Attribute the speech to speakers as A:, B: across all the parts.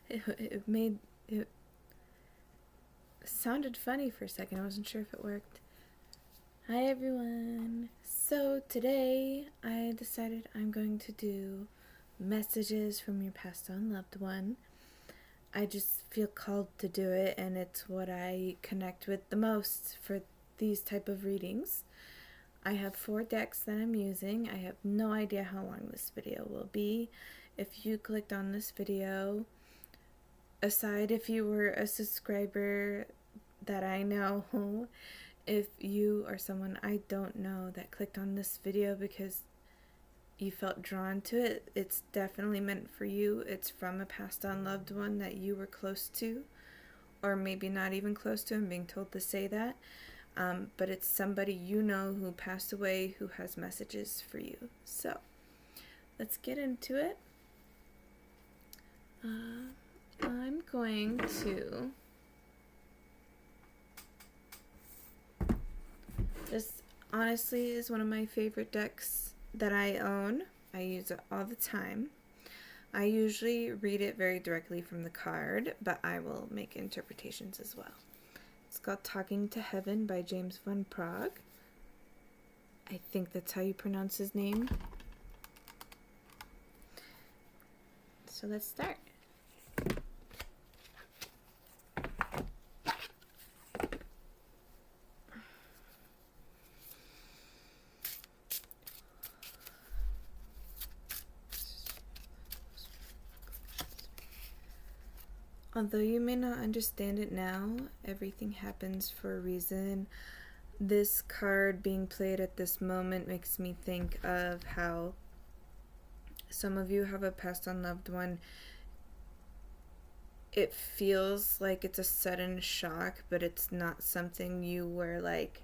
A: It made it sounded funny for a second. I wasn't sure if it worked. Hi everyone. So today I decided I'm going to do messages from your passed on loved one. I just feel called to do it, and it's what I connect with the most for these type of readings. I have 4 decks that I'm using. I have no idea how long this video will be. If you clicked on this video, aside if you were a subscriber that I know, if you are someone I don't know that clicked on this video because you felt drawn to it, it's definitely meant for you. It's from a passed on loved one that you were close to, or maybe not even close to. I'm being told to say that. But it's somebody you know who passed away who has messages for you. So let's get into it. I'm going to. This honestly is one of my favorite decks that I own. I use it all the time. I usually read it very directly from the card, but I will make interpretations as well. It's called Talking to Heaven by James Van Praagh. I think that's how you pronounce his name. So let's start. Although you may not understand it now, everything happens for a reason. This card being played at this moment makes me think of how some of you have a passed on loved one. It feels like it's a sudden shock, but it's not something you were like,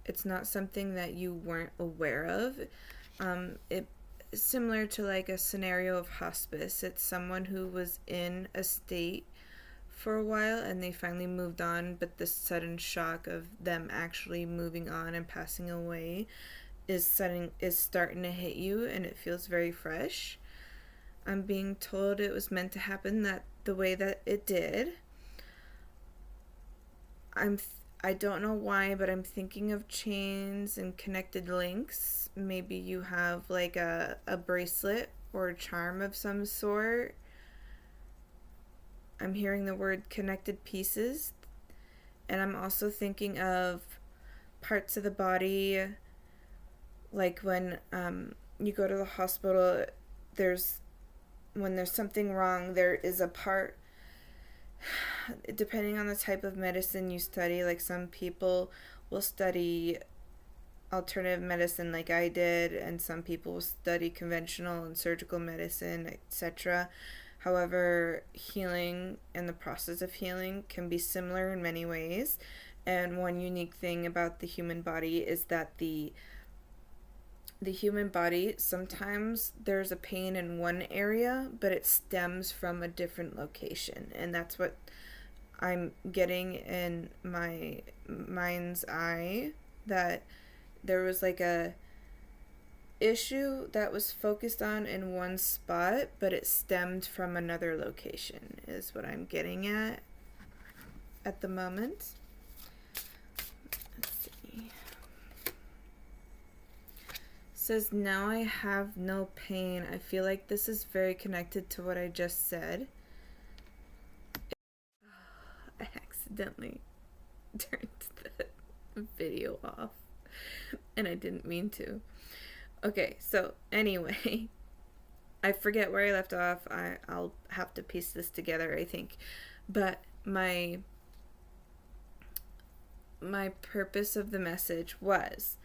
A: it's not something that you weren't aware of. It's similar to like a scenario of hospice. It's someone who was in a state for a while and they finally moved on, but the sudden shock of them actually moving on and passing away is starting to hit you, and it feels very fresh. I'm being told it was meant to happen that the way that it did. I don't know why, but I'm thinking of chains and connected links. Maybe you have like a bracelet or a charm of some sort. I'm hearing the word connected pieces. And I'm also thinking of parts of the body, like when you go to the hospital, when there's something wrong, there is a part, depending on the type of medicine you study, like some people will study alternative medicine like I did, and some people will study conventional and surgical medicine, etc. However, healing and the process of healing can be similar in many ways. And one unique thing about the human body is that the human body, sometimes there's a pain in one area, but it stems from a different location. And that's what I'm getting in my mind's eye, that there was like a issue that was focused on in one spot, but it stemmed from another location, is what I'm getting at the moment. Let's see. Says, now I have no pain. I feel like this is very connected to what I just said. I accidentally turned the video off, and I didn't mean to. Okay, so anyway, I forget where I left off. I'll have to piece this together, I think. But my purpose of the message was,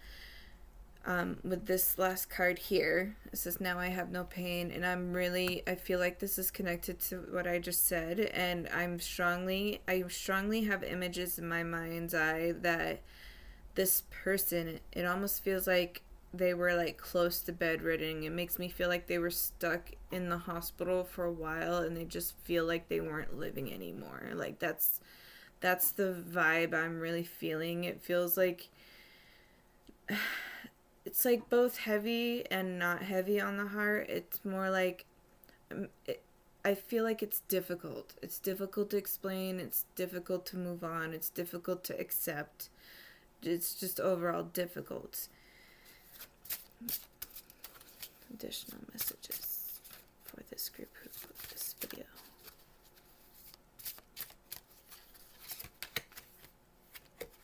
A: with this last card here, it says, now I have no pain, and I feel like this is connected to what I just said, and I strongly have images in my mind's eye that this person, it almost feels like they were like close to bedridden. It makes me feel like they were stuck in the hospital for a while, and they just feel like they weren't living anymore. Like that's the vibe I'm really feeling. It feels like it's like both heavy and not heavy on the heart. It's more like I feel like it's difficult. It's difficult to explain, it's difficult to move on, it's difficult to accept. It's just overall difficult. Additional messages for this group who put this video.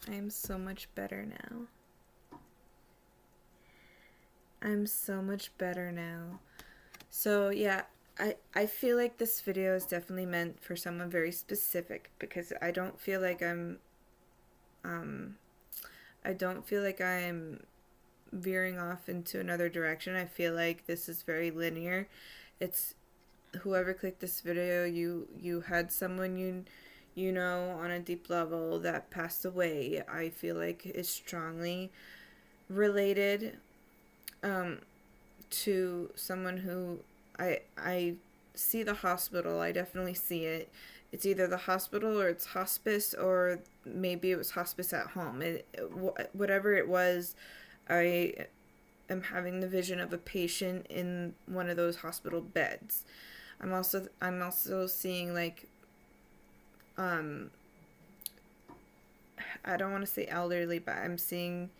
A: I am so much better now. I'm so much better now. So yeah, I feel like this video is definitely meant for someone very specific, because I don't feel like I'm veering off into another direction. I feel like this is very linear. It's whoever clicked this video, you had someone you know on a deep level that passed away. I feel like is strongly related to someone who I see the hospital. I definitely see it. It's either the hospital or it's hospice, or maybe it was hospice at home. Whatever it was, I am having the vision of a patient in one of those hospital beds. I'm also seeing like I don't want to say elderly, but I'm seeing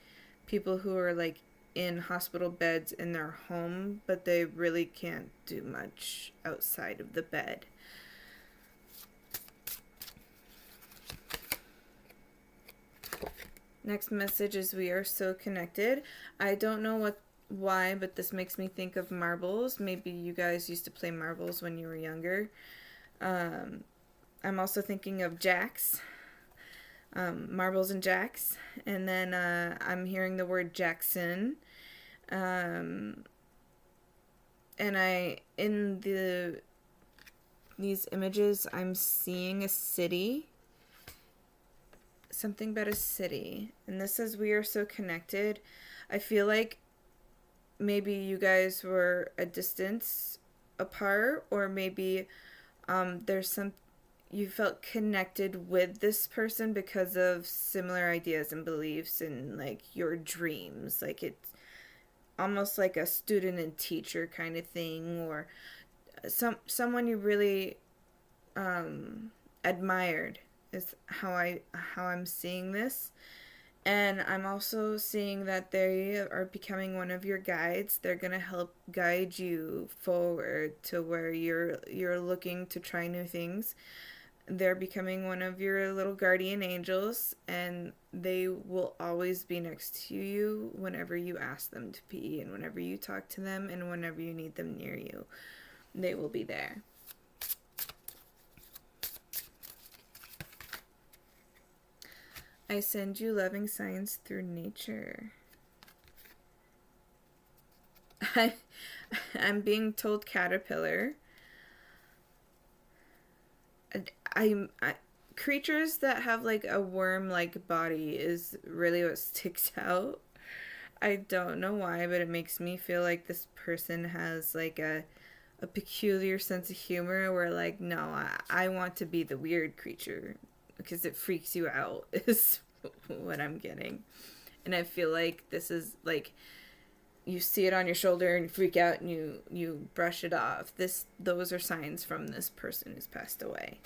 A: people who are like in hospital beds in their home, but they really can't do much outside of the bed. Next message is we are so connected. I don't know why, but this makes me think of marbles. Maybe you guys used to play marbles when you were younger. I'm also thinking of jacks. Marbles and jacks. And then I'm hearing the word Jackson. And these images, I'm seeing a city. Something about a city. And this says we are so connected. I feel like maybe you guys were a distance apart, or maybe you felt connected with this person because of similar ideas and beliefs and like your dreams. Like it's almost like a student and teacher kind of thing, or someone you really admired is how I'm seeing this. And I'm also seeing that they are becoming one of your guides. They're going to help guide you forward to where you're looking to try new things. They're becoming one of your little guardian angels, and they will always be next to you whenever you ask them to be, and whenever you talk to them, and whenever you need them near you. They will be there. I send you loving signs through nature. I'm being told caterpillar. Creatures that have like a worm-like body is really what sticks out. I don't know why, but it makes me feel like this person has like a peculiar sense of humor where like, no, I want to be the weird creature because it freaks you out is what I'm getting. And I feel like this is like, you see it on your shoulder and you freak out and you brush it off. Those are signs from this person who's passed away.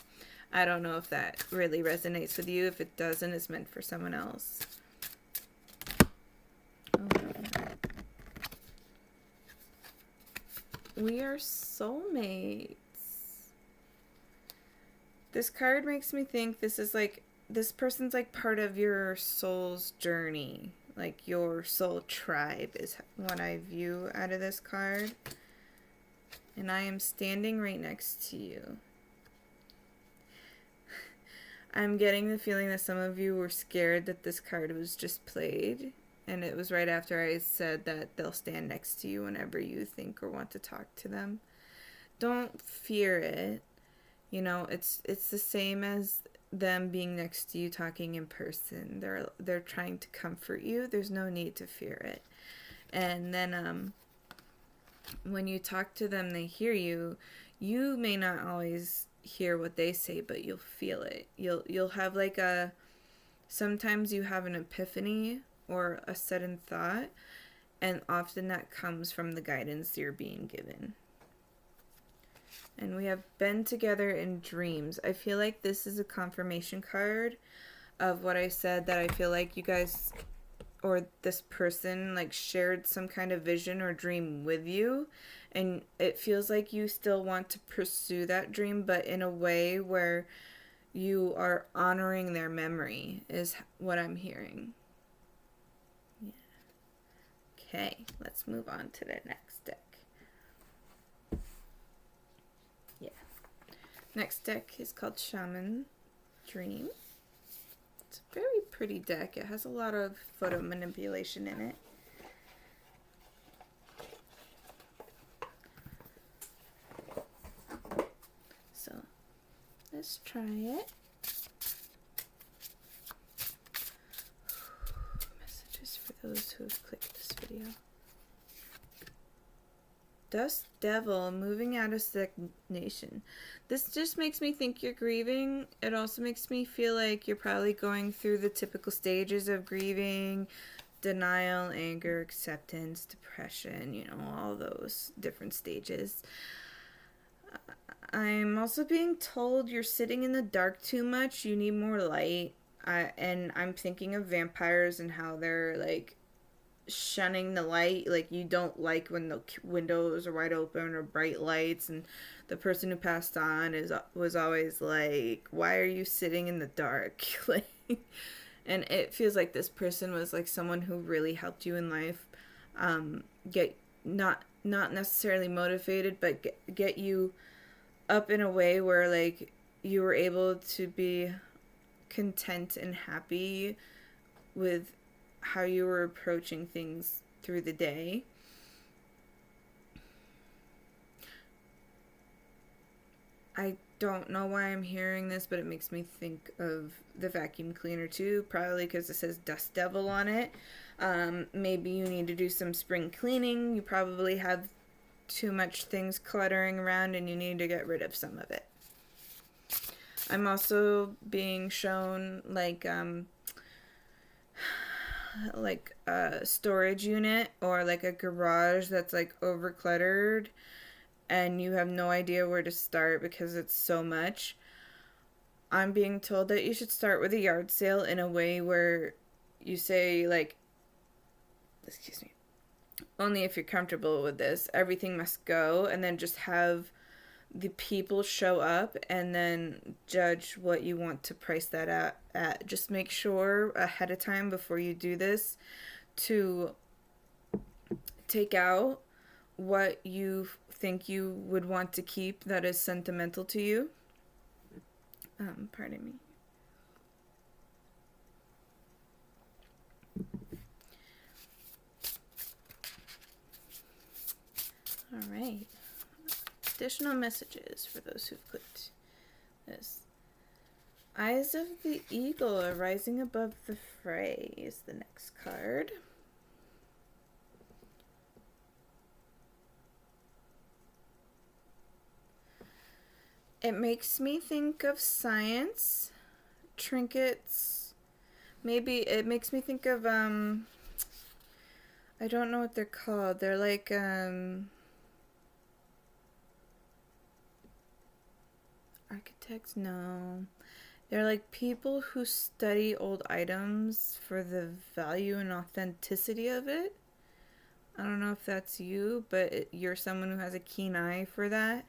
A: I don't know if that really resonates with you. If it doesn't, it's meant for someone else. We are soulmates. This card makes me think this person's like part of your soul's journey. Like your soul tribe is what I view out of this card. And I am standing right next to you. I'm getting the feeling that some of you were scared that this card was just played. And it was right after I said that they'll stand next to you whenever you think or want to talk to them. Don't fear it. You know, it's the same as them being next to you talking in person. They're trying to comfort you. There's no need to fear it. And then when you talk to them, they hear you. You may not always hear what they say, but you'll feel it. You'll have like sometimes you have an epiphany or a sudden thought, and often that comes from the guidance you're being given. And we have been together in dreams. I feel like this is a confirmation card of what I said, that I feel like you guys or this person like shared some kind of vision or dream with you, and it feels like you still want to pursue that dream, but in a way where you are honoring their memory is what I'm hearing. Yeah. Okay, let's move on to the next deck. Yeah. Next deck is called Shaman Dream. It's a very pretty deck. It has a lot of photo manipulation in it. So let's try it. Messages for those who have clicked this video. Dust Devil, moving out of stagnation. This just makes me think you're grieving. It also makes me feel like you're probably going through the typical stages of grieving: denial, anger, acceptance, depression, you know, all those different stages. I'm also being told you're sitting in the dark too much. You need more light. And I'm thinking of vampires and how they're like shunning the light. Like, you don't like when the windows are wide open or bright lights, and the person who passed on was always like, why are you sitting in the dark? Like, and it feels like this person was like someone who really helped you in life, get not necessarily motivated, but get you up in a way where like you were able to be content and happy with how you were approaching things through the day. I don't know why I'm hearing this, but it makes me think of the vacuum cleaner too, probably because it says Dust Devil on it. Maybe you need to do some spring cleaning. You probably have too much things cluttering around and you need to get rid of some of it. I'm also being shown like a storage unit or like a garage that's like overcluttered and you have no idea where to start because it's so much. I'm being told that you should start with a yard sale in a way where you say like, excuse me, only if you're comfortable with this, everything must go, and then just have the people show up and then judge what you want to price that at. Just make sure ahead of time before you do this to take out what you think you would want to keep that is sentimental to you. Pardon me. All right. Additional messages for those who've clicked this. Eyes of the Eagle are rising above the fray is the next card. It makes me think of science, trinkets. Maybe it makes me think of, I don't know what they're called. They're like, architects? No. They're like people who study old items for the value and authenticity of it. I don't know if that's you, but you're someone who has a keen eye for that.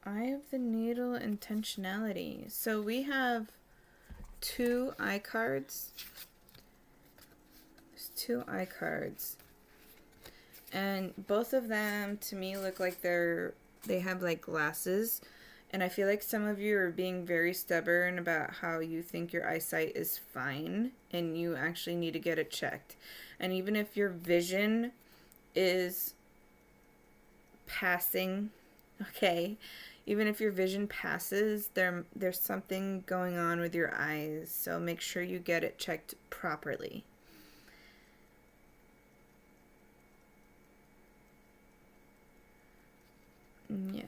A: Eye of the Needle, intentionality. So we have 2 eye cards. There's 2 eye cards. And both of them to me look like they have like glasses. And I feel like some of you are being very stubborn about how you think your eyesight is fine and you actually need to get it checked. And even if your vision is passing, okay, even if your vision passes, there's something going on with your eyes. So make sure you get it checked properly. Yeah.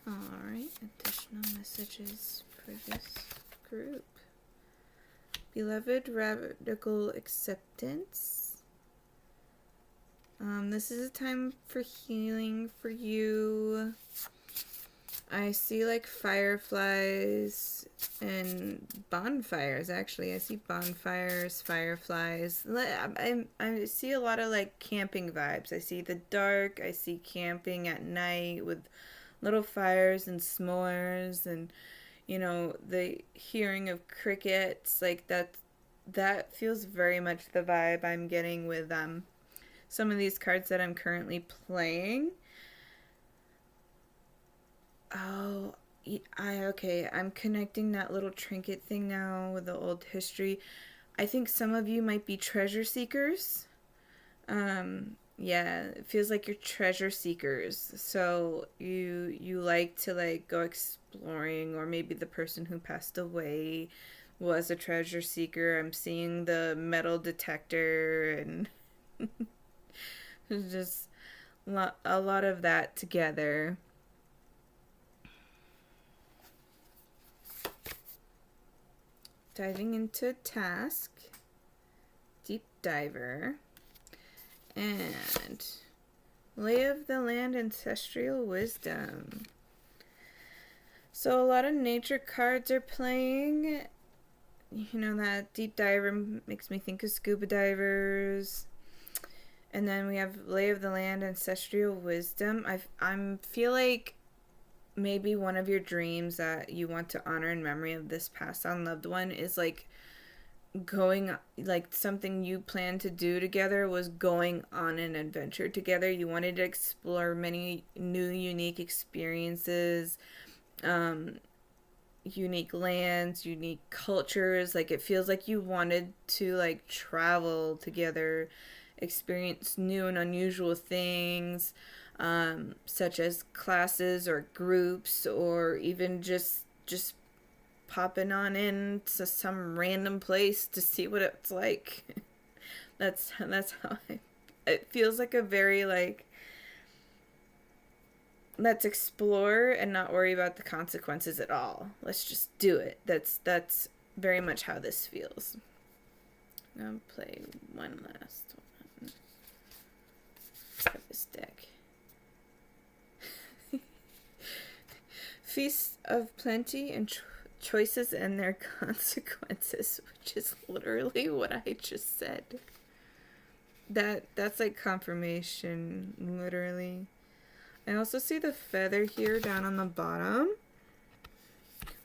A: All right. additional messages for this group. Beloved radical acceptance. This is a time for healing for you. I see like fireflies and bonfires, actually. I see bonfires, fireflies. I see a lot of like camping vibes. I see the dark. I see camping at night with little fires and s'mores and, you know, the hearing of crickets. Like that feels very much the vibe I'm getting with some of these cards that I'm currently playing. Oh, okay. I'm connecting that little trinket thing now with the old history. I think some of you might be treasure seekers. Yeah, it feels like you're treasure seekers. So you like to like go exploring, or maybe the person who passed away was a treasure seeker. I'm seeing the metal detector and just a lot of that together. Diving into task, deep diver, and lay of the land, ancestral wisdom. So a lot of nature cards are playing. You know, that deep diver makes me think of scuba divers. And then we have lay of the land, ancestral wisdom. I feel like maybe one of your dreams that you want to honor in memory of this passed on loved one is like going, like something you planned to do together was going on an adventure together. You wanted to explore many new unique experiences, unique lands, unique cultures. Like it feels like you wanted to like travel together, experience new and unusual things, such as classes or groups, or even just popping on in to some random place to see what it's like. that's how it feels like a very like, let's explore and not worry about the consequences at all. Let's just do it. That's very much how this feels. I'm gonna play one last one for this deck. Feast of Plenty and Choices and Their Consequences, which is literally what I just said. That's like confirmation, literally. I also see the feather here down on the bottom,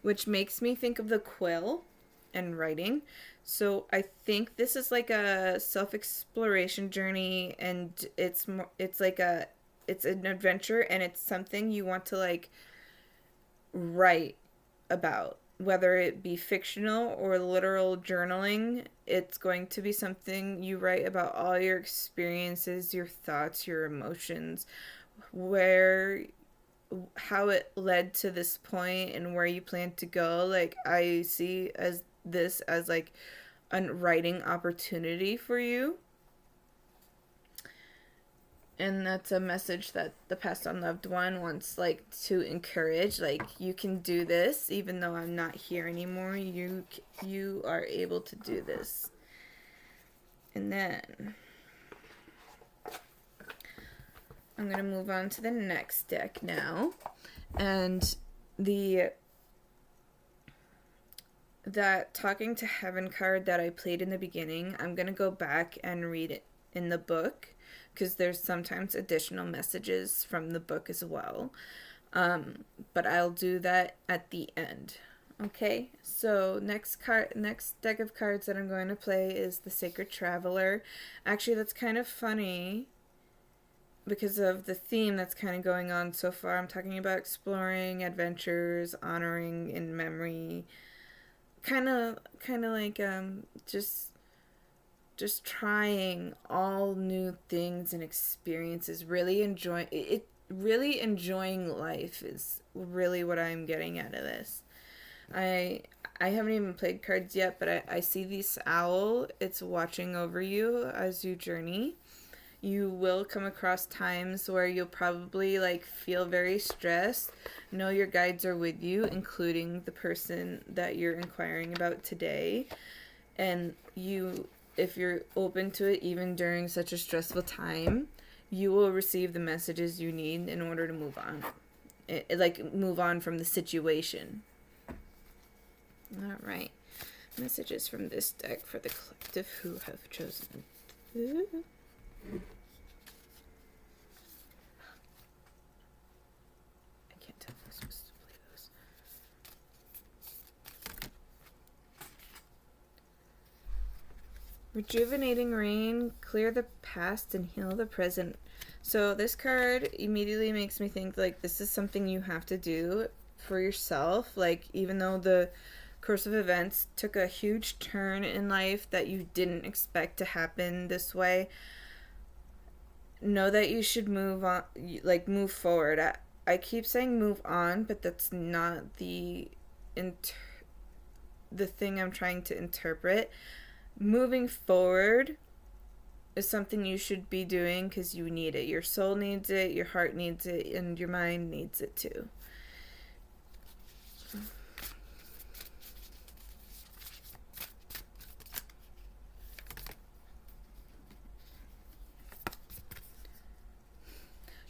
A: which makes me think of the quill and writing. So I think this is like a self-exploration journey, and it's an adventure, and it's something you want to like write about, whether it be fictional or literal journaling. It's going to be something you write about all your experiences, your thoughts, your emotions, how it led to this point and where you plan to go. Like I see this as like a writing opportunity for you. And that's a message that the passed on loved one wants like to encourage. Like, you can do this even though I'm not here anymore. You are able to do this. And then I'm going to move on to the next deck now. And that Talking to Heaven card that I played in the beginning, I'm going to go back and read it in the book, because there's sometimes additional messages from the book as well. But I'll do that at the end. Okay, so next deck of cards that I'm going to play is the Sacred Traveler. Actually, that's kind of funny because of the theme that's kind of going on so far. I'm talking about exploring, adventures, honoring in memory. Kind of like just trying all new things and experiences, really enjoying life is really what I'm getting out of this. I haven't even played cards yet, but I see this owl. It's watching over you as you journey. You will come across times where you'll probably like feel very stressed. Know your guides are with you, including the person that you're inquiring about today. And you, if you're open to it, even during such a stressful time, you will receive the messages you need in order to move on. Like move on from the situation. All right. Messages from this deck for the collective who have chosen. I can't tell if I'm supposed to play those. Rejuvenating rain, clear the past and heal the present. So this card immediately makes me think like this is something you have to do for yourself. Like even though the course of events took a huge turn in life that you didn't expect to happen this way, know that you should move on, like move forward. I keep saying move on, but that's not the thing I'm trying to interpret. Moving forward is something you should be doing because you need it. Your soul needs it, your heart needs it, and your mind needs it too.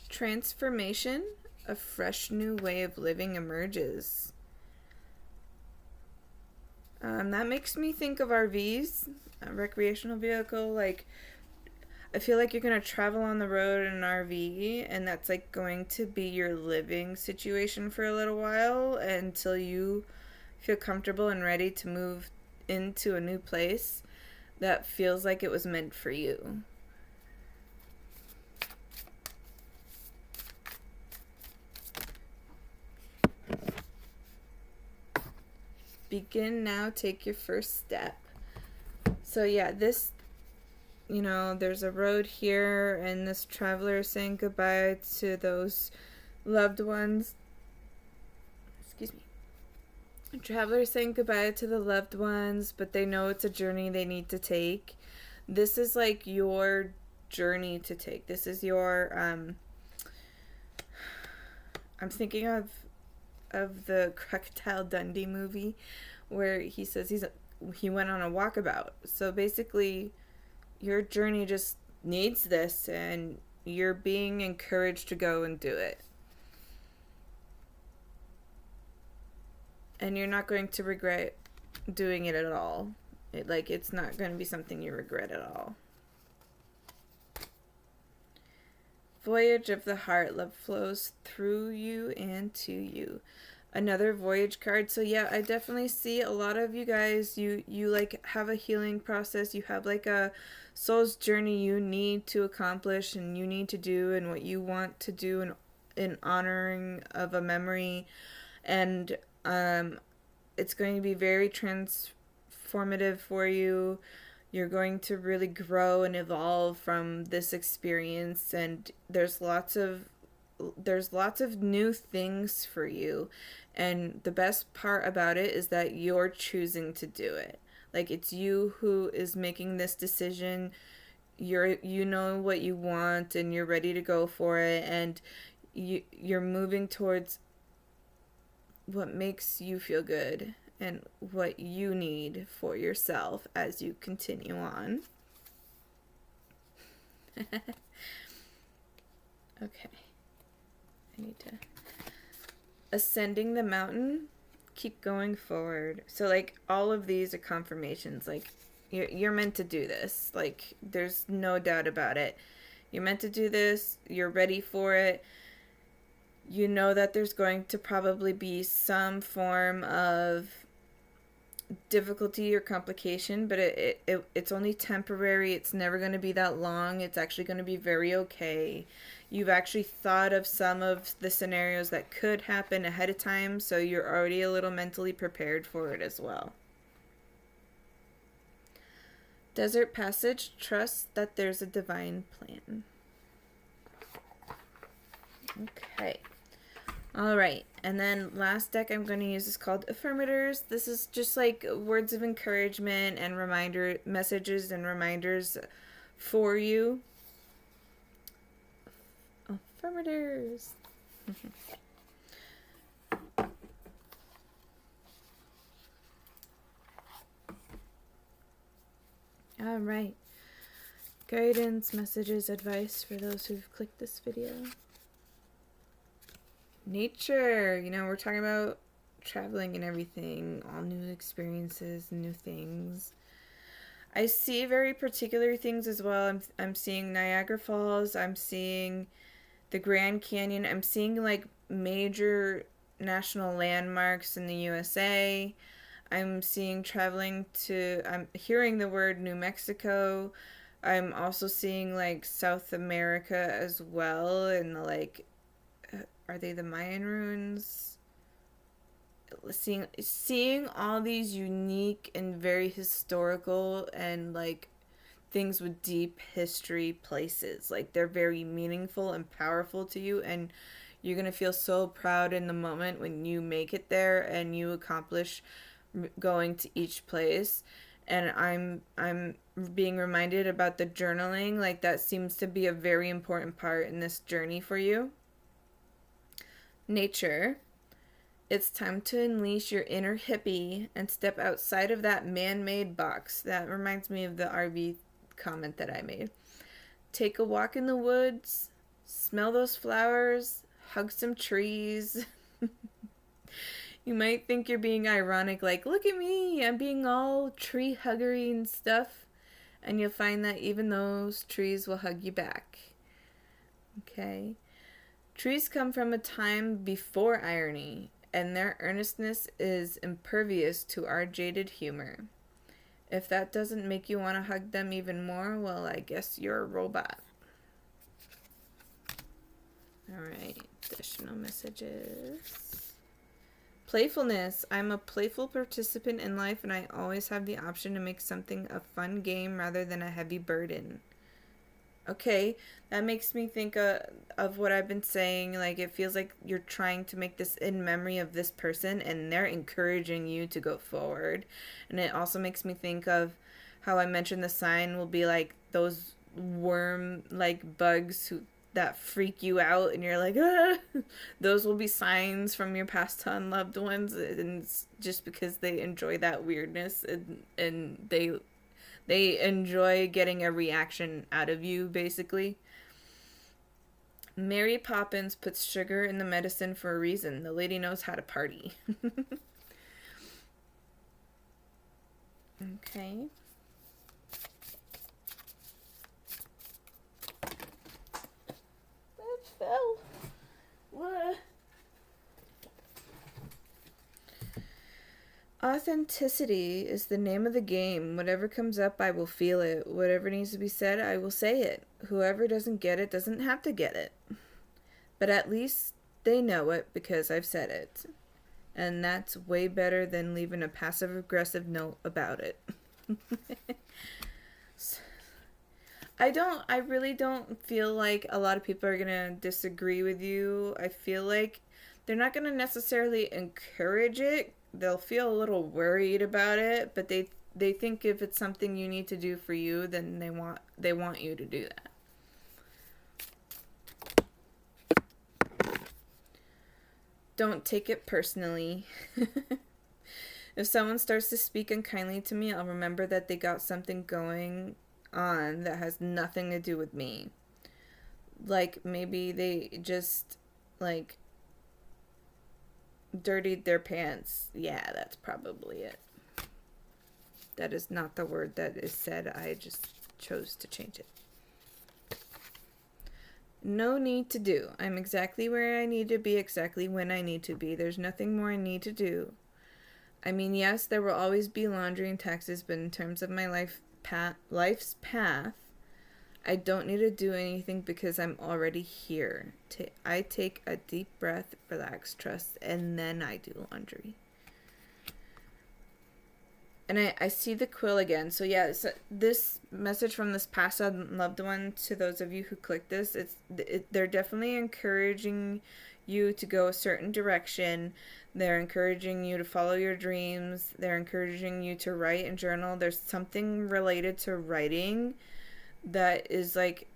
A: Transformation, a fresh new way of living emerges. That makes me think of RVs, a recreational vehicle. Like, I feel like you're going to travel on the road in an RV, and that's like going to be your living situation for a little while until you feel comfortable and ready to move into a new place that feels like it was meant for you. Begin now, take your first step. So yeah, this, there's a road here, and this traveler is saying goodbye to those loved ones. Excuse me. A traveler is saying goodbye to the loved ones, but they know it's a journey they need to take. This is like your journey to take. This is your, I'm thinking of the Crocodile Dundee movie where he says he went on a walkabout. So basically your journey just needs this, and you're being encouraged to go and do it. And you're not going to regret doing it at all. It's not going to be something you regret at all. Voyage of the heart, love flows through you and to you. Another voyage card. So yeah, I definitely see a lot of you guys, you like have a healing process. You have like a soul's journey you need to accomplish and you need to do, and what you want to do in honoring of a memory. And it's going to be very transformative for you. You're going to really grow and evolve from this experience, and there's lots of new things for you. And the best part about it is that you're choosing to do it. Like, it's you who is making this decision. You know what you want, and you're ready to go for it, and you're moving towards what makes you feel good and what you need for yourself as you continue on. Okay. I need to... Ascending the mountain, keep going forward. So, like, all of these are confirmations. Like, you're meant to do this. Like, there's no doubt about it. You're meant to do this. You're ready for it. You know that there's going to probably be some form of difficulty or complication, but it's only temporary. It's never going to be that long. It's actually going to be very okay. You've actually thought of some of the scenarios that could happen ahead of time, so you're already a little mentally prepared for it as well. Desert Passage, trust that there's a divine plan. Okay. Alright, and then last deck I'm going to use is called Affirmators. This is just like words of encouragement and messages and reminders for you. Affirmators. All right. Guidance, messages, advice for those who've clicked this video. Nature. You know, we're talking about traveling and everything, all new experiences, new things. I see very particular things as well. I'm seeing Niagara Falls. I'm seeing the Grand Canyon. I'm seeing like major national landmarks in the USA. I'm hearing the word New Mexico. I'm also seeing like South America as well, and like, are they the Mayan ruins? Seeing all these unique and very historical and like things with deep history places. Like, they're very meaningful and powerful to you, and you're going to feel so proud in the moment when you make it there and you accomplish going to each place. And I'm being reminded about the journaling. Like, that seems to be a very important part in this journey for you. Nature. It's time to unleash your inner hippie and step outside of that man-made box. That reminds me of the RV comment that I made. Take a walk in the woods, smell those flowers, hug some trees. You might think you're being ironic, like, look at me, I'm being all tree huggery and stuff. And you'll find that even those trees will hug you back. Okay? Trees come from a time before irony, and their earnestness is impervious to our jaded humor. If that doesn't make you want to hug them even more, well, I guess you're a robot. Alright, additional messages. Playfulness. I'm a playful participant in life, and I always have the option to make something a fun game rather than a heavy burden. Okay, that makes me think of what I've been saying. Like, it feels like you're trying to make this in memory of this person, and they're encouraging you to go forward. And it also makes me think of how I mentioned the sign will be like those worm-like bugs that freak you out, and you're like, ah! Those will be signs from your past unloved ones, and it's just because they enjoy that weirdness, and they enjoy getting a reaction out of you, basically. Mary Poppins puts sugar in the medicine for a reason. The lady knows how to party. Okay. That fell. What? Authenticity is the name of the game. Whatever comes up, I will feel it. Whatever needs to be said, I will say it. Whoever doesn't get it doesn't have to get it. But at least they know it because I've said it. And that's way better than leaving a passive-aggressive note about it. I really don't feel like a lot of people are going to disagree with you. I feel like they're not going to necessarily encourage it. They'll feel a little worried about it, but they think if it's something you need to do for you, then they want you to do that. Don't take it personally. If someone starts to speak unkindly to me, I'll remember that they got something going on that has nothing to do with me. Like, maybe they just, like, dirtied their pants. Yeah, that's probably it. That is not the word that is said. I just chose to change it. No need to do. I'm exactly where I need to be, exactly when I need to be. There's nothing more I need to do. I mean, yes, there will always be laundry and taxes, but in terms of my life's path, I don't need to do anything because I'm already here. I take a deep breath, relax, trust, and then I do laundry. And I see the quill again. So yeah, this message from this past loved one, to those of you who clicked this, they're definitely encouraging you to go a certain direction. They're encouraging you to follow your dreams. They're encouraging you to write and journal. There's something related to writing that is like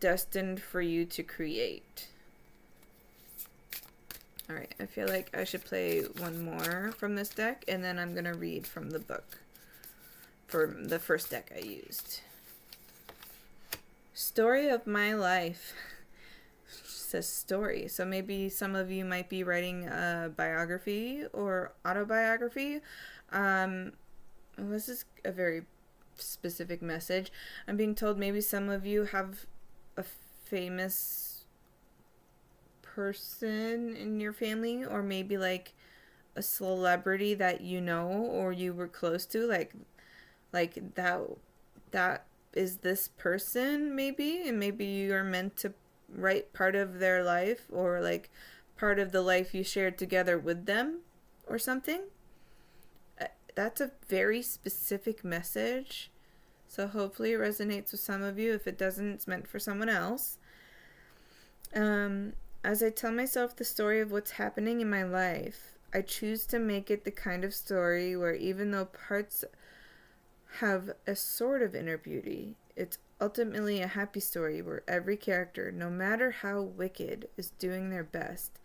A: destined for you to create. Alright, I feel like I should play one more from this deck, and then I'm going to read from the book for the first deck I used. Story of my life. It says story. So maybe some of you might be writing a biography or autobiography. This is a very specific message. I'm being told maybe some of you have a famous person in your family, or maybe like a celebrity that you know or you were close to, like that is this person maybe, and maybe you're meant to write part of their life, or like part of the life you shared together with them or something. That's a very specific message, so hopefully it resonates with some of you. If it doesn't, it's meant for someone else. As I tell myself the story of what's happening in my life, I choose to make it the kind of story where even though parts have a sort of inner beauty, it's ultimately a happy story where every character, no matter how wicked, is doing their best.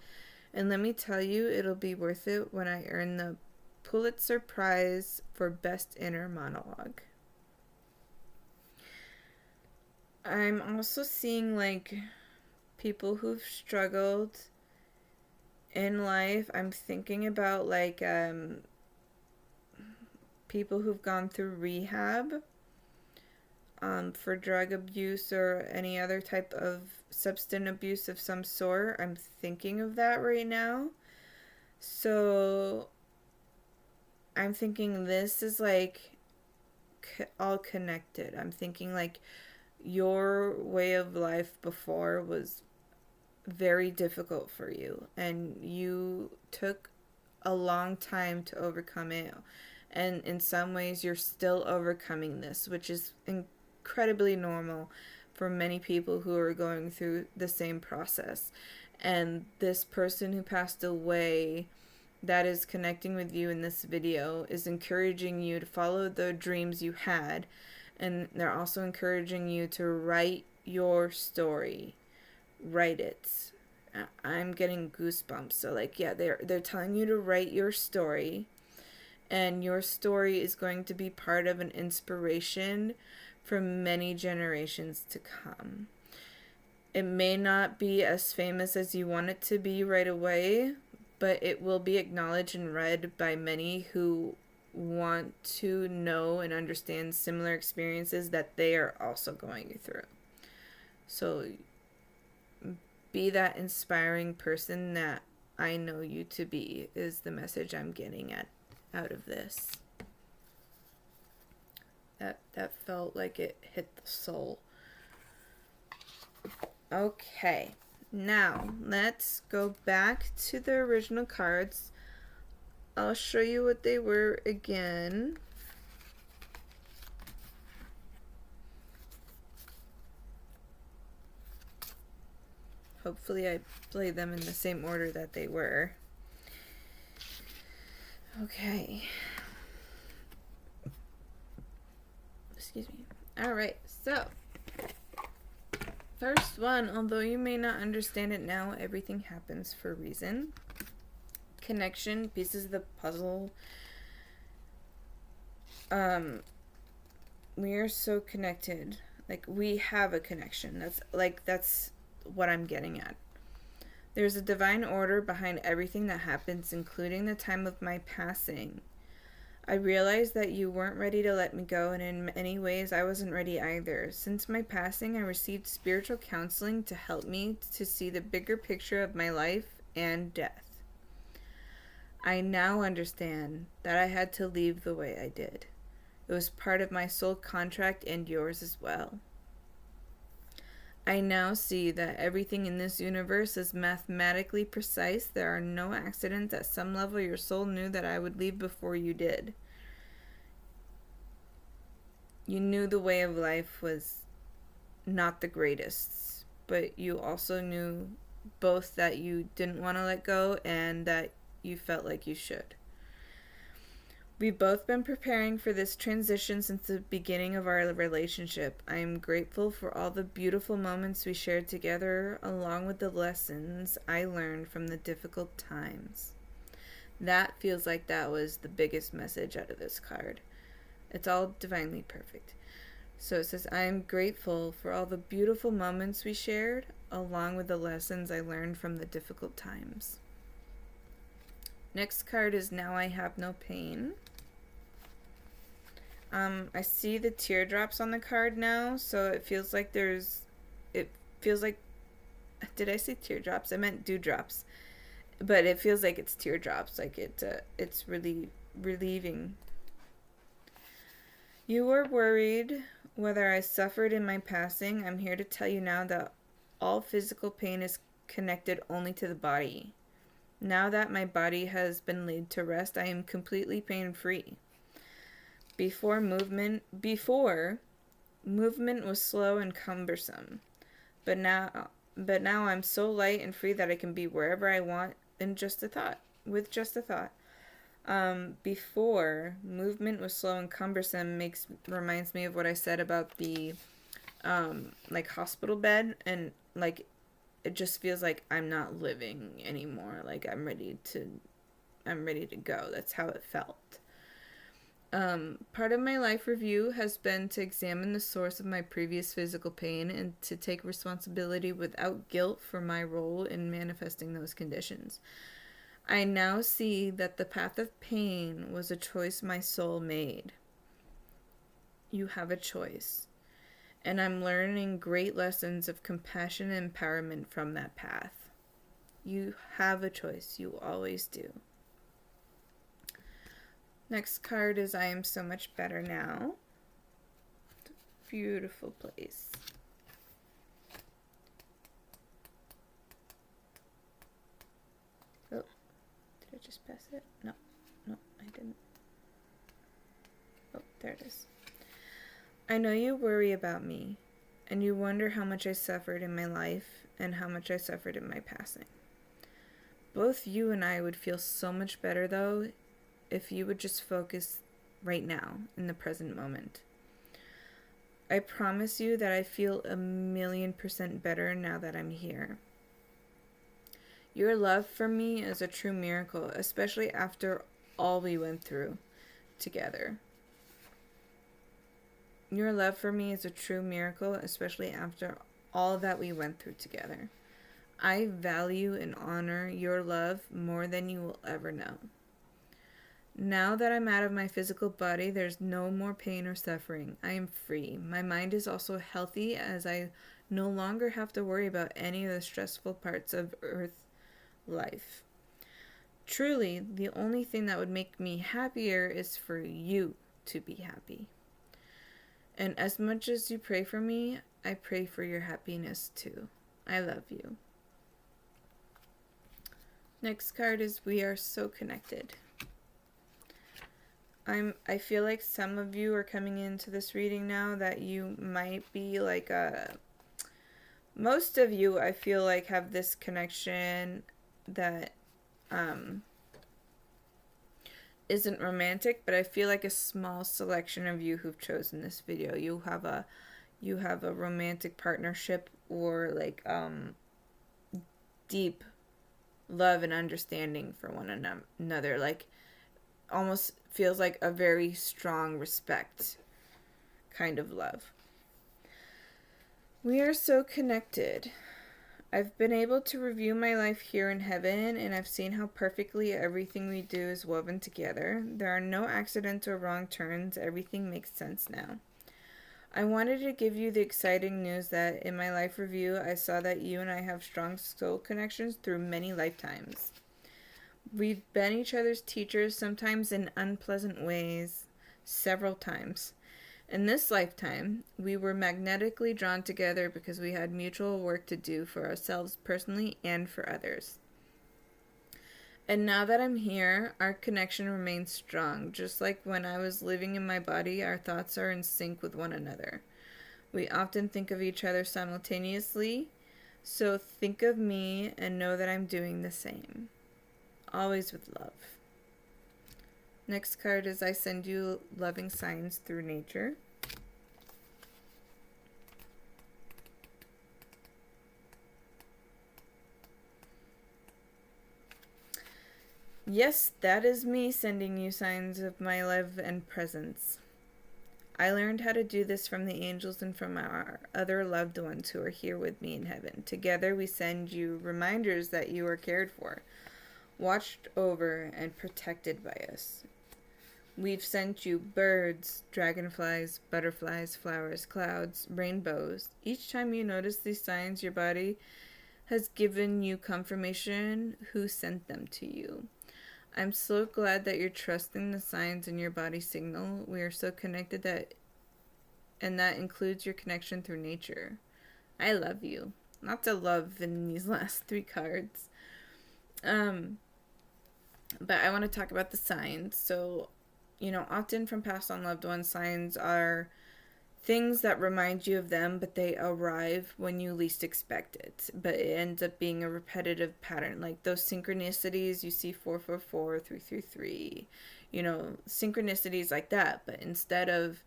A: And let me tell you, it'll be worth it when I earn the Pulitzer Prize for Best Inner Monologue. I'm also seeing like people who've struggled in life. I'm thinking about like people who've gone through rehab for drug abuse or any other type of substance abuse of some sort. I'm thinking of that right now. So I'm thinking this is like all connected. I'm thinking like your way of life before was very difficult for you, and you took a long time to overcome it, and in some ways you're still overcoming this, which is incredibly normal for many people who are going through the same process. And this person who passed away that is connecting with you in this video is encouraging you to follow the dreams you had, and they're also encouraging you to write your story. Write it. I'm getting goosebumps. So like, yeah, they're telling you to write your story, and your story is going to be part of an inspiration for many generations to come. It may not be as famous as you want it to be right away, but it will be acknowledged and read by many who want to know and understand similar experiences that they are also going through. So be that inspiring person that I know you to be, is the message I'm getting out of this. That felt like it hit the soul. Okay, now let's go back to the original cards. I'll show you what they were again. Hopefully I played them in the same order that they were. Okay. Excuse me. Alright, so first one, although you may not understand it now, everything happens for a reason. Connection, pieces of the puzzle. We are so connected. Like, we have a connection. That's what I'm getting at. There's a divine order behind everything that happens, including the time of my passing. I realized that you weren't ready to let me go, and in many ways I wasn't ready either. Since my passing, I received spiritual counseling to help me to see the bigger picture of my life and death. I now understand that I had to leave the way I did. It was part of my soul contract and yours as well. I now see that everything in this universe is mathematically precise. There are no accidents. At some level, your soul knew that I would leave before you did. You knew the way of life was not the greatest, but you also knew both that you didn't want to let go and that you felt like you should. We've both been preparing for this transition since the beginning of our relationship. I am grateful for all the beautiful moments we shared together, along with the lessons I learned from the difficult times. That feels like that was the biggest message out of this card. It's all divinely perfect. So it says, I am grateful for all the beautiful moments we shared, along with the lessons I learned from the difficult times. Next card is Now I Have No Pain. I see the teardrops on the card now, so it feels like did I say teardrops? I meant dewdrops. But it feels like it's teardrops, like it's really relieving. You were worried whether I suffered in my passing. I'm here to tell you now that all physical pain is connected only to the body. Now that my body has been laid to rest, I am completely pain-free. Before movement was slow and cumbersome, but now I'm so light and free that I can be wherever I want with just a thought. Before movement was slow and cumbersome reminds me of what I said about the like hospital bed, and like it just feels like I'm not living anymore. Like I'm ready to go. That's how it felt. Part of my life review has been to examine the source of my previous physical pain and to take responsibility without guilt for my role in manifesting those conditions. I now see that the path of pain was a choice my soul made. You have a choice. And I'm learning great lessons of compassion and empowerment from that path. You have a choice. You always do. Next card is I Am So Much Better Now. Beautiful place. Oh, did I just pass it? No, I didn't. Oh, there it is. I know you worry about me, and you wonder how much I suffered in my life and how much I suffered in my passing. Both you and I would feel so much better, though, if you would just focus right now, in the present moment. I promise you that I feel 1,000,000% better now that I'm here. Your love for me is a true miracle, especially after all we went through together. Your love for me is a true miracle, especially after all that we went through together. I value and honor your love more than you will ever know. Now that I'm out of my physical body, there's no more pain or suffering. I am free. My mind is also healthy as I no longer have to worry about any of the stressful parts of Earth life. Truly, the only thing that would make me happier is for you to be happy. And as much as you pray for me, I pray for your happiness too. I love you. Next card is We Are So Connected. I feel like some of you are coming into this reading now that you might be like most of you I feel like have this connection that isn't romantic, but I feel like a small selection of you who've chosen this video. You have a romantic partnership or like deep love and understanding for one another, like almost feels like a very strong respect kind of love. We are so connected. I've been able to review my life here in heaven, and I've seen how perfectly everything we do is woven together. There are no accidents or wrong turns. Everything makes sense now. I wanted to give you the exciting news that in my life review, I saw that you and I have strong soul connections through many lifetimes. We've been each other's teachers, sometimes in unpleasant ways, several times. In this lifetime, we were magnetically drawn together because we had mutual work to do for ourselves personally and for others. And now that I'm here, our connection remains strong. Just like when I was living in my body, our thoughts are in sync with one another. We often think of each other simultaneously, so think of me and know that I'm doing the same. Always with love. Next card is I send you loving signs through nature. Yes, that is me sending you signs of my love and presence. I learned how to do this from the angels and from our other loved ones who are here with me in heaven. Together we send you reminders that you are cared for, watched over, and protected by us. We've sent you birds, dragonflies, butterflies, flowers, clouds, rainbows. Each time you notice these signs, your body has given you confirmation who sent them to you. I'm so glad that you're trusting the signs in your body signal. We are so connected and that includes your connection through nature. I love you. Lots of love in these last 3 cards. But I want to talk about the signs. So, often from past on loved ones, signs are things that remind you of them, but they arrive when you least expect it. But it ends up being a repetitive pattern. Like those synchronicities, you see 444, 333, synchronicities like that. But instead of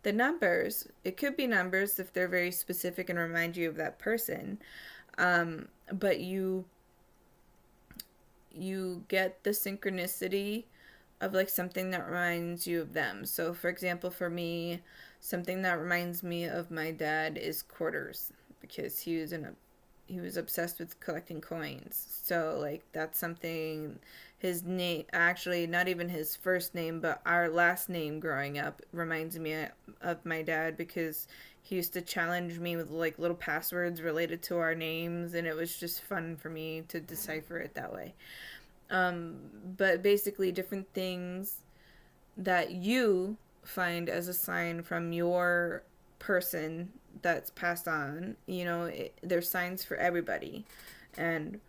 A: the numbers, it could be numbers if they're very specific and remind you of that person. But you get the synchronicity of like something that reminds you of them. So for example, for me, something that reminds me of my dad is quarters, because he was obsessed with collecting coins. So like that's something, his name, actually not even his first name, but our last name growing up reminds me of my dad, because he used to challenge me with like little passwords related to our names, and it was just fun for me to decipher it that way. But basically different things that you find as a sign from your person that's passed on, there's signs for everybody, and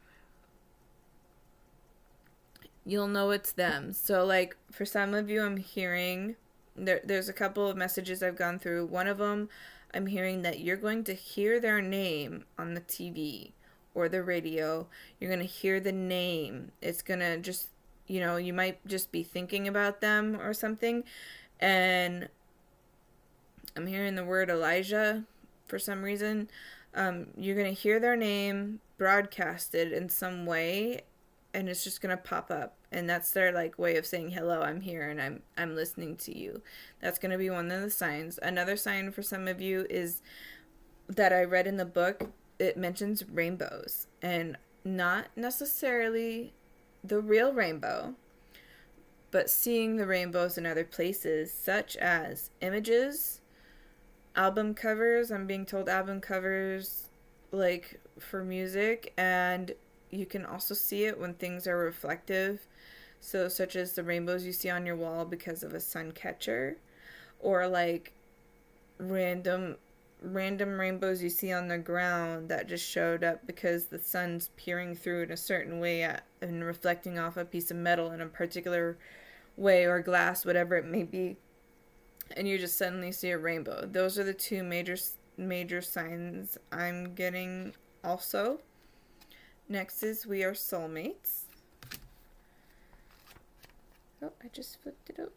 A: you'll know it's them. So like for some of you, I'm hearing there's a couple of messages I've gone through. One of them, I'm hearing that you're going to hear their name on the TV or the radio. You're going to hear the name. It's going to just, you might just be thinking about them or something. And I'm hearing the word Elijah for some reason. You're going to hear their name broadcasted in some way, and it's just going to pop up. And that's their like way of saying, hello, I'm here and I'm listening to you. That's going to be one of the signs. Another sign for some of you is that I read in the book. It mentions rainbows, and not necessarily the real rainbow, but seeing the rainbows in other places, such as images, album covers. I'm being told album covers, like for music, and you can also see it when things are reflective. So, such as the rainbows you see on your wall because of a sun catcher, or like random rainbows you see on the ground that just showed up because the sun's peering through in a certain way and reflecting off a piece of metal in a particular way, or glass, whatever it may be, and you just suddenly see a rainbow. Those are the 2 major signs I'm getting also. Next is we are soulmates. Oh, I just flipped it open.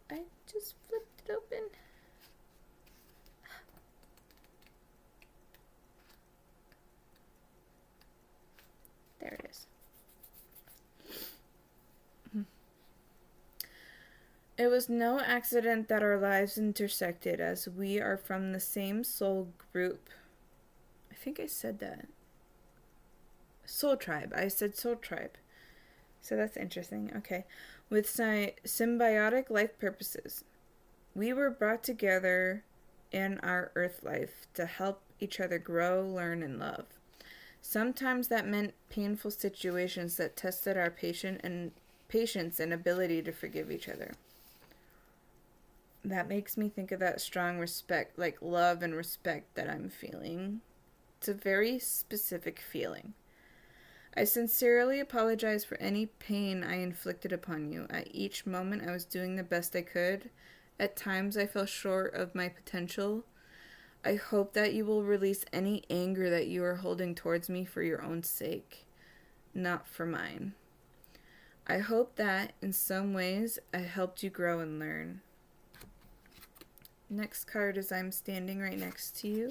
A: There it is. It was no accident that our lives intersected, as we are from the same soul group. I think I said that. Soul tribe. I said soul tribe. So that's interesting. Okay. With symbiotic life purposes. We were brought together in our earth life to help each other grow, learn, and love. Sometimes that meant painful situations that tested our patience and ability to forgive each other. That makes me think of that strong respect, like love and respect that I'm feeling. It's a very specific feeling. I sincerely apologize for any pain I inflicted upon you. At each moment, I was doing the best I could. At times, I fell short of my potential. I hope that you will release any anger that you are holding towards me for your own sake, not for mine. I hope that, in some ways, I helped you grow and learn. Next card is I'm standing right next to you.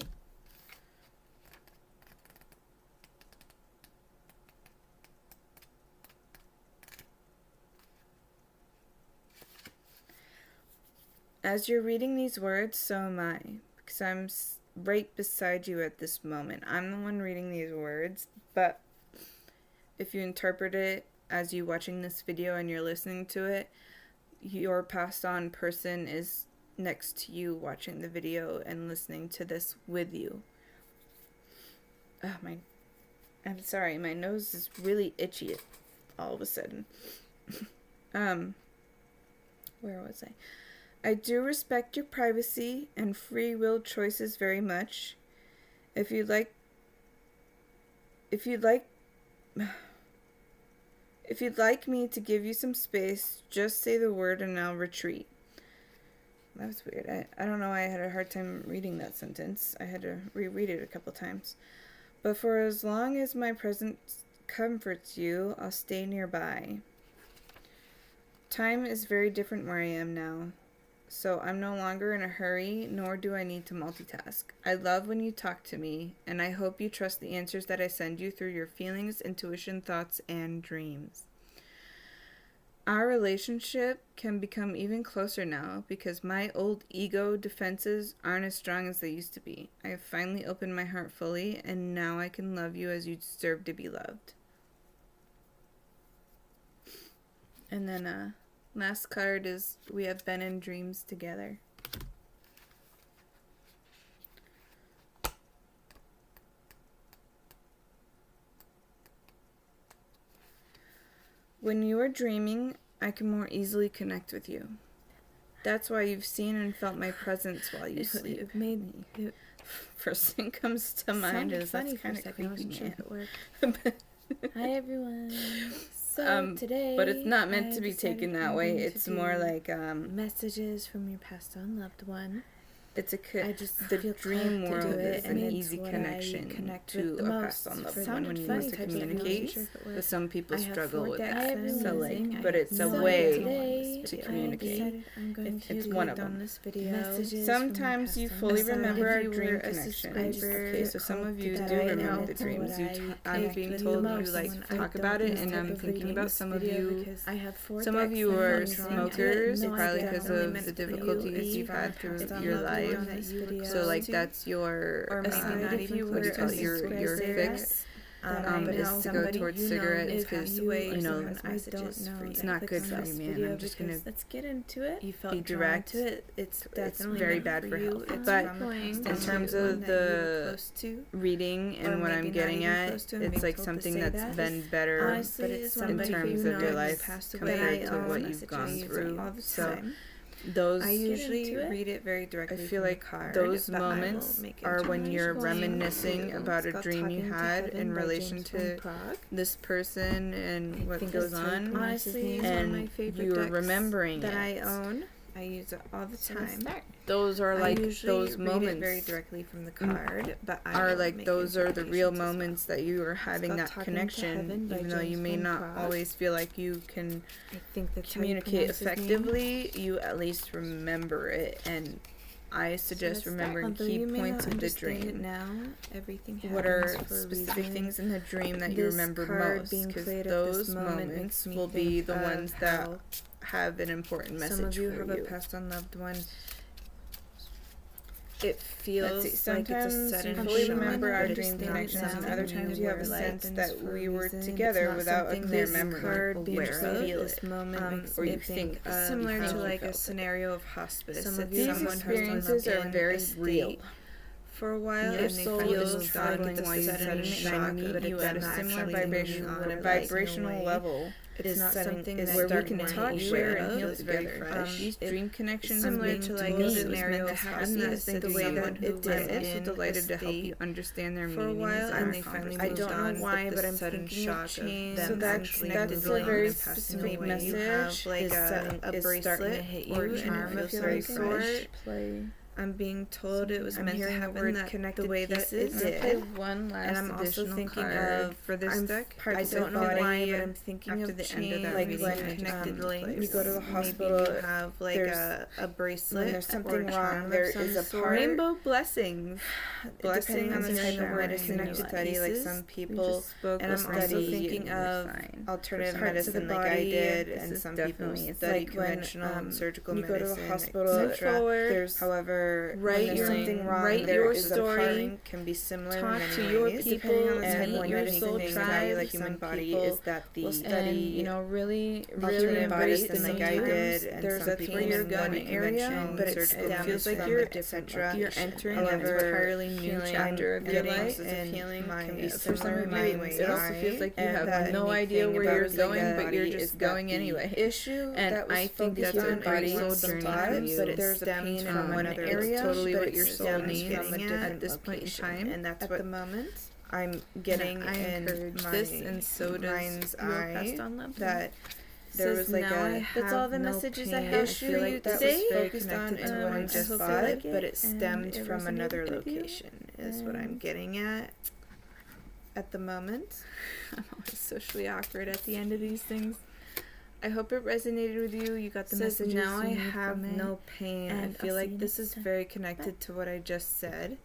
A: As you're reading these words, so am I, because I'm right beside you at this moment. I'm the one reading these words, but if you interpret it as you watching this video and you're listening to it, your passed on person is next to you watching the video and listening to this with you. I'm sorry, my nose is really itchy all of a sudden. Where was I? I do respect your privacy and free will choices very much. If you'd like me to give you some space, just say the word and I'll retreat. That was weird. I don't know why I had a hard time reading that sentence. I had to reread it a couple times. But for as long as my presence comforts you, I'll stay nearby. Time is very different where I am now. So I'm no longer in a hurry, nor do I need to multitask. I love when you talk to me, and I hope you trust the answers that I send you through your feelings, intuition, thoughts, and dreams. Our relationship can become even closer now because my old ego defenses aren't as strong as they used to be. I have finally opened my heart fully, and now I can love you as you deserve to be loved. And then, last card is we have been in dreams together. When you are dreaming, I can more easily connect with you. That's why you've seen and felt my presence while you sleep.
B: It made it
A: First thing comes to mind is that's kind of creepy,
B: I wasn't sure
A: man.
B: if it worked. Hi everyone. So today,
A: but it's not meant to be taken that way. It's more like
B: messages from your passed on loved one.
A: It's
B: I just
A: the
B: feel
A: dream
B: called to
A: world
B: do it,
A: is
B: and
A: an
B: it's
A: easy
B: what I
A: connection
B: connect
A: to
B: with the
A: a
B: most.
A: passed on loved
B: It
A: one when you
B: sounded
A: want to
B: funny,
A: communicate.
B: sure if it worked.
A: But some people
B: I have
A: struggle
B: 4
A: with
B: decks
A: that.
B: and
A: So
B: using.
A: like, but it's a
B: So
A: way
B: today,
A: to
B: I
A: communicate.
B: decided I'm going to
A: It's one of
B: click on
A: them.
B: this video.
A: Sometimes
B: Messages from
A: you
B: your
A: fully
B: past on
A: remember
B: loved
A: our
B: one.
A: dream
B: If you were a
A: connections.
B: subscriber,
A: Okay, so some of you
B: that
A: do
B: I
A: remember
B: know
A: the
B: for
A: dreams.
B: what
A: I'm being told you like talk about it, and I'm thinking about some of you.
B: I have 4
A: Some of
B: decks
A: you
B: and
A: are
B: I'm drawing
A: smokers,
B: it. No,
A: probably
B: I
A: because
B: definitely
A: of
B: meant
A: the
B: for you
A: difficulties
B: if
A: you've had
B: I
A: through
B: passed on
A: your
B: loved
A: life.
B: one that you would
A: So like
B: to.
A: that's your
B: Or maybe not
A: if you
B: even
A: were
B: close to
A: your
B: cigarettes,
A: fix
B: that I know
A: is to go towards cigarettes because
B: you
A: know
B: messages for you.
A: it's not good for you, man. I'm just gonna
B: let's get into it. You felt
A: be direct.
B: drawn to it. It's definitely
A: very
B: meant
A: bad for
B: you.
A: health.
B: It's
A: But
B: from the
A: in
B: past
A: terms
B: one
A: of
B: that you were
A: the
B: close to,
A: reading
B: or
A: and what
B: maybe
A: I'm
B: not
A: getting
B: even
A: at,
B: close to and
A: it's
B: being
A: like
B: told to
A: something
B: say
A: that's
B: that.
A: been better
B: Honestly,
A: in
B: it's somebody
A: terms
B: who
A: of your
B: knows
A: life
B: passed away.
A: compared
B: I
A: to what
B: own
A: you've gone
B: messages
A: through.
B: all the
A: So
B: time.
A: those
B: I usually read it very directly.
A: I feel
B: from
A: like
B: the card,
A: those
B: but
A: moments
B: I will make
A: are when
B: it
A: you're
B: going
A: reminiscing
B: to-
A: about a
B: it's called
A: dream you
B: Talking to
A: had
B: Heaven
A: in
B: by
A: relation
B: James
A: to
B: von Prague.
A: this person and what
B: think
A: goes
B: this
A: on.
B: honestly is one of my
A: And
B: favorite
A: you're
B: decks
A: remembering
B: that
A: it.
B: I own. I use it all the time.
A: Those are like
B: I usually
A: those
B: read it
A: moments
B: very directly from the card, but I
A: are
B: will
A: like
B: make
A: those are the real
B: interpretations as well.
A: moments that you are having
B: called
A: that
B: Talking to Heaven
A: connection,
B: by
A: even though you
B: James
A: may
B: von
A: not
B: Prague.
A: always feel like you can
B: I think that's how you
A: communicate
B: pronounce his name.
A: effectively. You at least remember it, and I suggest remembering
B: Although
A: key
B: you may
A: points
B: not
A: of the
B: understand it
A: dream.
B: now, everything
A: What are
B: happens for a
A: specific
B: reason.
A: things in the dream that you
B: This
A: remember
B: card
A: most?
B: being
A: Because
B: played at
A: those
B: this moment
A: moments
B: makes me
A: will be
B: think
A: the
B: of
A: ones that
B: how
A: have an important message
B: some of you
A: for
B: have
A: you.
B: a passed on loved one. It feels
A: Let's see,
B: like
A: sometimes
B: it's a sudden
A: you fully
B: shock,
A: remember our
B: but
A: dream
B: it's not
A: connections, and
B: something
A: other
B: we
A: times you have a
B: were
A: sense
B: like
A: that we were
B: reason.
A: together
B: It's not
A: without a
B: something
A: clear
B: this
A: memory.
B: card being
A: Aware
B: played
A: of
B: at
A: it.
B: this moment makes
A: Or
B: me
A: you think of
B: similar
A: how
B: to
A: you
B: like a
A: felt.
B: scenario of hospice. Some of
A: These
B: someone who's
A: experiences are
B: in
A: very
B: a state
A: real.
B: for a while,
A: Your
B: and they
A: soul
B: find
A: is
B: this
A: traveling
B: shock,
A: while
B: this
A: you
B: sudden
A: dream,
B: shock
A: and I meet
B: that
A: you
B: it's
A: at a
B: not
A: similar
B: actually
A: vibrational
B: away.
A: level.
B: It's not something
A: is
B: that
A: where we
B: starting
A: can
B: when
A: talk,
B: you
A: share,
B: were
A: and heal
B: is very
A: together.
B: fresh.
A: These dream connections
B: Similar
A: mean
B: to like
A: me
B: a
A: it was
B: scenario
A: meant
B: of
A: to happen
B: hospice,
A: to
B: the
A: you,
B: way that
A: and
B: it
A: I'm
B: did.
A: so delighted to help you understand their
B: for a
A: meanings
B: while,
A: and
B: and they finally moved
A: I don't
B: on,
A: know why,
B: but
A: but I'm
B: the sudden
A: thinking
B: shock
A: of change.
B: of
A: So
B: them
A: that's
B: actually
A: a
B: moving
A: very
B: on and passing
A: specific
B: away.
A: message.
B: You have like
A: is
B: a
A: starting to
B: bracelet
A: hit you,
B: or
A: and
B: charm
A: it
B: of
A: feels
B: some
A: very
B: sort.
A: fresh.
B: I'm being told it was meant to happen the way that it
A: did.
B: did.
A: One last
B: and I'm also thinking of
A: for this deck.
B: I don't know why, but I'm thinking of the end of that reading, when connected links.
A: You go to the hospital,
B: you have like a bracelet.
A: When there's something wrong,
B: there is a part. Rainbow blessings.
A: Depending
B: on
A: the type of medicine
B: you study, like some people, and I'm also thinking of alternative medicine, like I did, and some people study conventional surgical medicine. You go to the hospital, there's, however,
A: write
B: something wrong.
A: Write your story.
B: Can be similar.
A: Talk
B: in
A: to
B: many
A: your
B: ways,
A: people,
B: and
A: meet your soul tribe.
B: Like human body is that the
A: study, really
B: embrace
A: the
B: like I did. And
A: there's a
B: where you're going
A: area, but it feels like you're entering an entirely new chapter of your life,
B: and healing can be
A: for some
B: similar
A: of
B: in
A: you,
B: many ways.
A: it also feels like you have no idea where you're going, but you're just going anyway.
B: Issue
A: and
B: that was
A: I think
B: that's
A: a
B: body
A: soul journey for you.
B: But there's a pain from one area,
A: totally
B: but
A: what your soul needs
B: at this point in time, and that's at the moment I'm getting in
A: this, and so does
B: mind's eye that
A: there was like that's all the messages I have for you today.
B: Focused on into what I just thought, but it stemmed from another location. Is what I'm getting at the moment.
A: I'm always socially awkward at the end of these things. I hope it resonated with you. You got the message.
B: Now I have no pain. And I feel like this is very connected to what I just said.